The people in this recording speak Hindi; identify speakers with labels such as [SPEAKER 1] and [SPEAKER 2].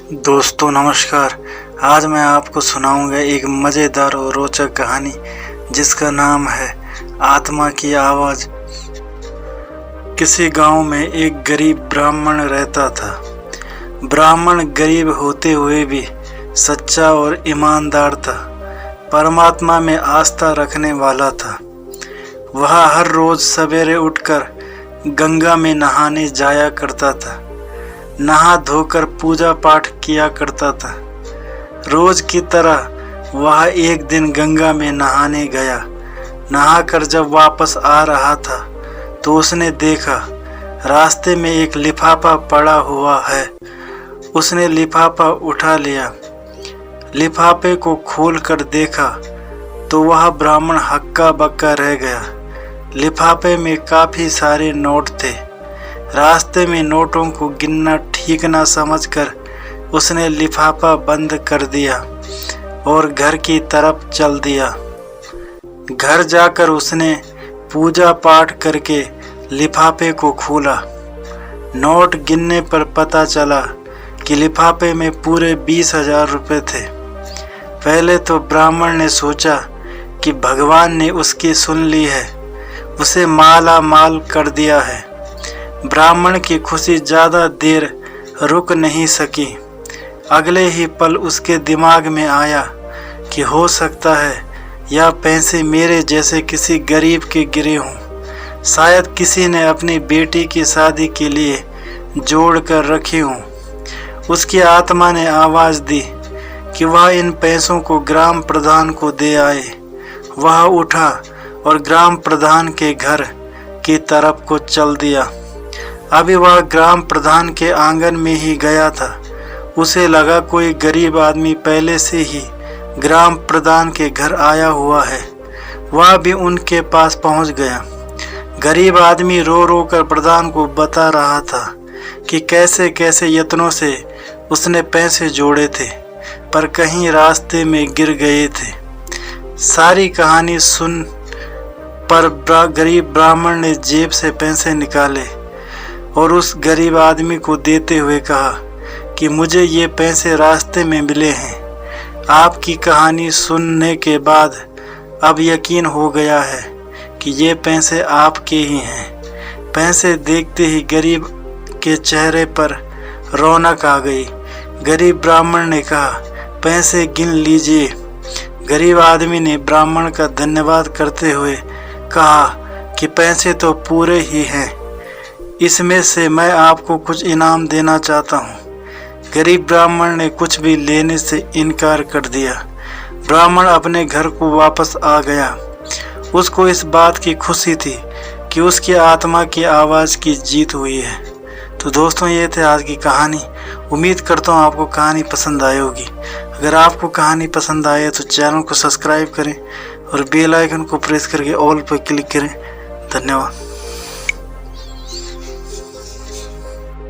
[SPEAKER 1] दोस्तों नमस्कार। आज मैं आपको सुनाऊंगा एक मज़ेदार और रोचक कहानी जिसका नाम है आत्मा की आवाज़। किसी गांव में एक गरीब ब्राह्मण रहता था। ब्राह्मण गरीब होते हुए भी सच्चा और ईमानदार था। परमात्मा में आस्था रखने वाला था। वह हर रोज़ सवेरे उठकर गंगा में नहाने जाया करता था। नहा धोकर पूजा पाठ किया करता था। रोज की तरह वह एक दिन गंगा में नहाने गया। नहाकर जब वापस आ रहा था तो उसने देखा रास्ते में एक लिफाफा पड़ा हुआ है। उसने लिफाफा उठा लिया। लिफाफे को खोल कर देखा तो वह ब्राह्मण हक्का बक्का रह गया। लिफाफे में काफ़ी सारे नोट थे। रास्ते में नोटों को गिनना ठीक न समझकर उसने लिफाफा बंद कर दिया और घर की तरफ चल दिया। घर जाकर उसने पूजा पाठ करके लिफाफे को खोला। नोट गिनने पर पता चला कि लिफाफे में पूरे 20,000 रुपये थे। पहले तो ब्राह्मण ने सोचा कि भगवान ने उसकी सुन ली है, उसे माला माल कर दिया है। ब्राह्मण की खुशी ज़्यादा देर रुक नहीं सकी। अगले ही पल उसके दिमाग में आया कि हो सकता है यह पैसे मेरे जैसे किसी गरीब के गिरे हों। शायद किसी ने अपनी बेटी की शादी के लिए जोड़ कर रखे हों। उसकी आत्मा ने आवाज़ दी कि वह इन पैसों को ग्राम प्रधान को दे आए। वह उठा और ग्राम प्रधान के घर की तरफ को चल दिया। अभी वह ग्राम प्रधान के आंगन में ही गया था। उसे लगा कोई गरीब आदमी पहले से ही ग्राम प्रधान के घर आया हुआ है। वह भी उनके पास पहुंच गया। गरीब आदमी रो रो कर प्रधान को बता रहा था कि कैसे कैसे यत्नों से उसने पैसे जोड़े थे पर कहीं रास्ते में गिर गए थे। सारी कहानी सुन पर गरीब ब्राह्मण ने जेब से पैसे निकाले और उस गरीब आदमी को देते हुए कहा कि मुझे ये पैसे रास्ते में मिले हैं। आपकी कहानी सुनने के बाद अब यकीन हो गया है कि ये पैसे आपके ही हैं। पैसे देखते ही गरीब के चेहरे पर रौनक आ गई। गरीब ब्राह्मण ने कहा, पैसे गिन लीजिए। गरीब आदमी ने ब्राह्मण का धन्यवाद करते हुए कहा कि पैसे तो पूरे ही हैं, इसमें से मैं आपको कुछ इनाम देना चाहता हूँ। गरीब ब्राह्मण ने कुछ भी लेने से इनकार कर दिया। ब्राह्मण अपने घर को वापस आ गया। उसको इस बात की खुशी थी कि उसकी आत्मा की आवाज़ की जीत हुई है। तो दोस्तों, ये थे आज की कहानी। उम्मीद करता हूँ आपको कहानी पसंद आई होगी। अगर आपको कहानी पसंद आए तो चैनल को सब्सक्राइब करें और बेल आइकन को प्रेस करके ऑल पर क्लिक करें। धन्यवाद।